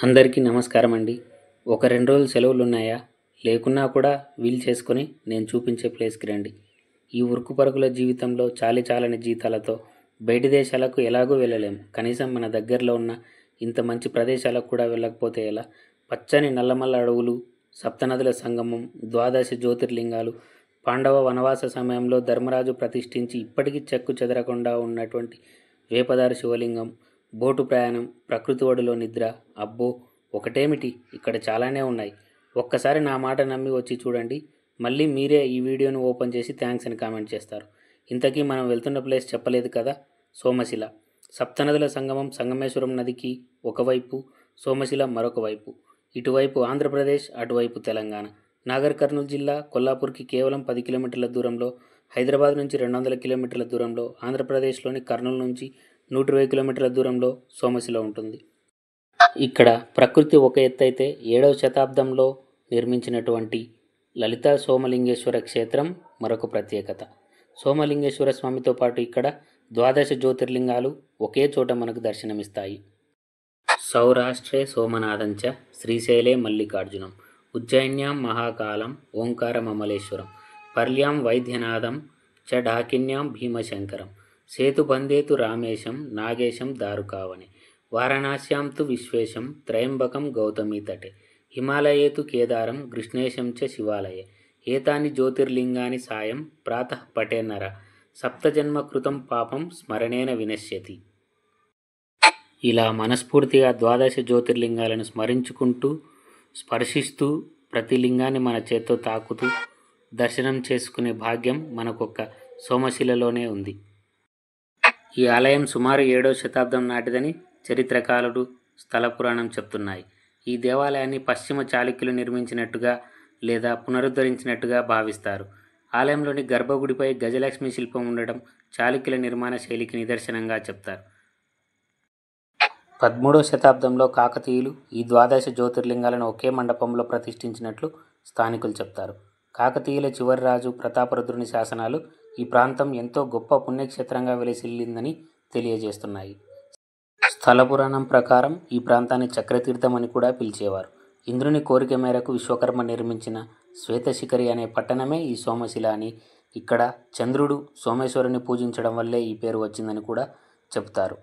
అందరికీ నమస్కారం అండి. ఒక 2 రోజులు సెలవులు ఉన్నాయా? లేకున్నా కూడా వీలు చేసుకొని నేను చూపించే ప్లేస్‌కి రండి. ఈ ఉరుకు పరుగుల జీవితంలో చాలీచాలని జీతాలతో బయటి దేశాలకు ఎలాగూ వెళ్ళలేం. కనీసం మన దగ్గరలో ఉన్న ఇంత మంచి ప్రదేశాలకు కూడా వెళ్ళకపోతే ఎలా? పచ్చని నల్లమల్ల అడవులు, సప్తనదుల సంగమం, ద్వాదశ జ్యోతిర్లింగాలు, పాండవ వనవాస సమయంలో ధర్మరాజు ప్రతిష్ఠించి ఇప్పటికీ చెక్కు చెదరకుండా ఉన్నటువంటి వేపదారు శివలింగం, బోటు ప్రయాణం, ప్రకృతి ఒడిలో నిద్ర, అబ్బో! ఒకటేమిటి ఇక్కడ చాలానే ఉన్నాయి. ఒక్కసారి నా మాట నమ్మి వచ్చి చూడండి. మళ్ళీ మీరే ఈ వీడియోను ఓపెన్ చేసి థ్యాంక్స్ అని కామెంట్ చేస్తారు. ఇంతకీ మనం వెళ్తున్న ప్లేస్ చెప్పలేదు కదా, సోమశిల. సప్తనదుల సంగమం సంగమేశ్వరం నదికి ఒకవైపు, సోమశిల మరొక వైపు. ఇటువైపు ఆంధ్రప్రదేశ్, అటువైపు తెలంగాణ. నాగర్ కర్నూలు జిల్లా కొల్లాపూర్కి కేవలం 10 కిలోమీటర్ల దూరంలో, హైదరాబాద్ నుంచి 200 కిలోమీటర్ల దూరంలో, ఆంధ్రప్రదేశ్లోని కర్నూలు నుంచి 120 కిలోమీటర్ల దూరంలో సోమశిల ఉంటుంది. ఇక్కడ ప్రకృతి ఒక ఎత్తైతే 7వ శతాబ్దంలో నిర్మించినటువంటి లలితా సోమలింగేశ్వర క్షేత్రం మరొక ప్రత్యేకత. సోమలింగేశ్వర స్వామితో పాటు ఇక్కడ ద్వాదశ జ్యోతిర్లింగాలు ఒకే చోట మనకు దర్శనమిస్తాయి. సౌరాష్ట్రే సోమనాథంచ శ్రీశైలే మల్లికార్జునం ఉజ్జయిన్యాం మహాకాలం ఓంకారమమలేశ్వరం పర్ల్యాం వైద్యనాథం చ ఢాకిన్యాం భీమశంకరం సేతుబందేతు రామేశం నాగేశం దారుకావనే వారణాస్యాం తు విశ్వేశం త్రయంబకం గౌతమీతటే హిమాలయేతు కేదారం కృష్ణేశం చ శివాలయే ఏతాని జ్యోతిర్లింగాని సాయం ప్రాతః పటేన్నర సప్తజన్మ కృతం పాపం స్మరణేన వినశ్యతి. ఇలా మనస్ఫూర్తిగా ద్వాదశ జ్యోతిర్లింగాలను స్మరించుకుంటూ, స్పర్శిస్తూ, ప్రతి లింగాన్ని మన చేత్తో తాకుతూ దర్శనం చేసుకునే భాగ్యం మనకొక్క సోమశిలలోనే ఉంది. ఈ ఆలయం సుమారు 7వ శతాబ్దం నాటిదని చరిత్రకారులు, స్థల పురాణం చెప్తున్నాయి. ఈ దేవాలయాన్ని పశ్చిమ చాళుక్యులు నిర్మించినట్టుగా లేదా పునరుద్ధరించినట్టుగా భావిస్తారు. ఆలయంలోని గర్భగుడిపై గజలక్ష్మి శిల్పం ఉండడం చాళుక్యుల నిర్మాణ శైలికి నిదర్శనంగా చెప్తారు. 13వ శతాబ్దంలో కాకతీయులు ఈ ద్వాదశ జ్యోతిర్లింగాలను ఒకే మండపంలో ప్రతిష్ఠించినట్లు స్థానికులు చెప్తారు. కాకతీయుల చివరి రాజు ప్రతాపరుద్రుని శాసనాలు ఈ ప్రాంతం ఎంతో గొప్ప పుణ్యక్షేత్రంగా వెలిసిల్లిందని తెలియజేస్తున్నాయి. స్థల పురాణం ప్రకారం ఈ ప్రాంతాన్ని చక్రతీర్థం అని కూడా పిలిచేవారు. ఇంద్రుని కోరిక మేరకు విశ్వకర్మ నిర్మించిన శ్వేతశిఖరి అనే పట్టణమే ఈ సోమశిల అని, ఇక్కడ చంద్రుడు సోమేశ్వరుని పూజించడం వల్లే ఈ పేరు వచ్చిందని కూడా చెబుతారు.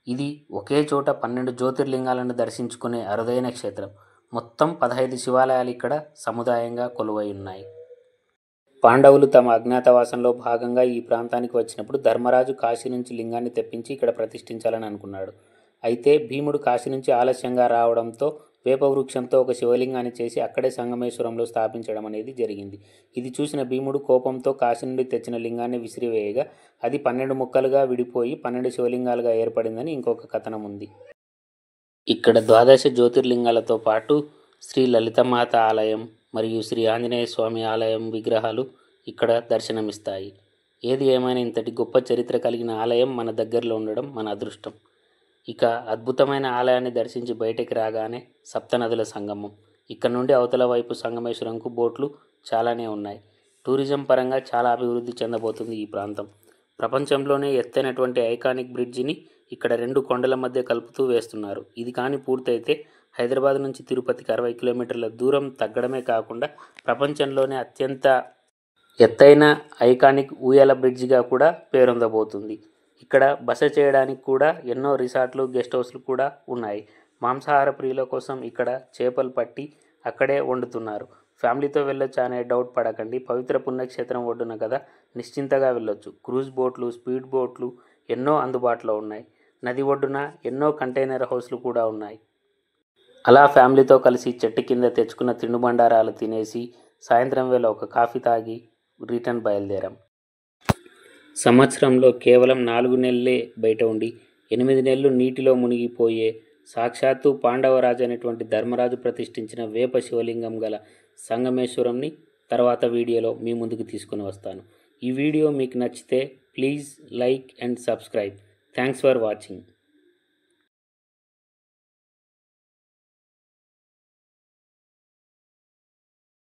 ఇది ఒకే చోట 12 జ్యోతిర్లింగాలను దర్శించుకునే అరుదైన క్షేత్రం. మొత్తం 15 శివాలయాలు ఇక్కడ సముదాయంగా కొలువై ఉన్నాయి. పాండవులు తమ అజ్ఞాతవాసంలో భాగంగా ఈ ప్రాంతానికి వచ్చినప్పుడు ధర్మరాజు కాశీ నుంచి లింగాన్ని తెప్పించి ఇక్కడ ప్రతిష్ఠించాలని అనుకున్నాడు. అయితే భీముడు కాశీ నుంచి ఆలస్యంగా రావడంతో వేపవృక్షంతో ఒక శివలింగాన్ని చేసి అక్కడే సంగమేశ్వరంలో స్థాపించడం అనేది జరిగింది. ఇది చూసిన భీముడు కోపంతో కాశీ నుండి తెచ్చిన లింగాన్ని విసిరివేయగా అది 12 ముక్కలుగా విడిపోయి 12 శివలింగాలుగా ఏర్పడిందని ఇంకొక కథనం ఉంది. ఇక్కడ ద్వాదశ జ్యోతిర్లింగాలతో పాటు శ్రీ లలితమాత ఆలయం మరియు శ్రీ ఆంజనేయ స్వామి ఆలయం విగ్రహాలు ఇక్కడ దర్శనమిస్తాయి. ఏది ఏమైనా ఇంతటి గొప్ప చరిత్ర కలిగిన ఆలయం మన దగ్గరలో ఉండడం మన అదృష్టం. ఇక అద్భుతమైన ఆలయాన్ని దర్శించి బయటికి రాగానే సప్తనదుల సంగమం. ఇక్కడ నుండి అవతల వైపు సంగమేశ్వరంకు బోట్లు చాలానే ఉన్నాయి. టూరిజం పరంగా చాలా అభివృద్ధి చెందబోతుంది ఈ ప్రాంతం. ప్రపంచంలోనే ఎత్తైనటువంటి ఐకానిక్ బ్రిడ్జిని ఇక్కడ 2 కొండల మధ్య కలుపుతూ వేస్తున్నారు. ఇది కానీ పూర్తయితే హైదరాబాద్ నుంచి తిరుపతికి 60 కిలోమీటర్ల దూరం తగ్గడమే కాకుండా ప్రపంచంలోనే అత్యంత ఎత్తైన ఐకానిక్ ఊయల బ్రిడ్జిగా కూడా పేరొందబోతుంది. ఇక్కడ బస చేయడానికి కూడా ఎన్నో రిసార్ట్లు, గెస్ట్ హౌస్లు కూడా ఉన్నాయి. మాంసాహార ప్రియుల కోసం ఇక్కడ చేపలు పట్టి అక్కడే వండుతున్నారు. ఫ్యామిలీతో వెళ్ళొచ్చు అనే డౌట్ పడకండి. పవిత్ర పుణ్యక్షేత్రం ఒడ్డున కదా, నిశ్చింతగా వెళ్ళొచ్చు. క్రూజ్ బోట్లు, స్పీడ్ బోట్లు ఎన్నో అందుబాటులో ఉన్నాయి. నది ఒడ్డున ఎన్నో కంటైనర్ హౌస్లు కూడా ఉన్నాయి. అలా ఫ్యామిలీతో కలిసి చెట్టు కింద తెచ్చుకున్న తినుబండారాలు తినేసి సాయంత్రం వేళ ఒక కాఫీ తాగి రిటర్న్ బయలుదేరాం. సంవత్సరంలో కేవలం 4 నెలలే బయట ఉండి 8 నెలలు నీటిలో మునిగిపోయే సాక్షాత్తు పాండవరాజు అనేటువంటి ధర్మరాజు ప్రతిష్ఠించిన వేప శివలింగం గల సంగమేశ్వరంని తర్వాత వీడియోలో మీ ముందుకు తీసుకొని వస్తాను. ఈ వీడియో మీకు నచ్చితే please like and subscribe. Thanks for watching.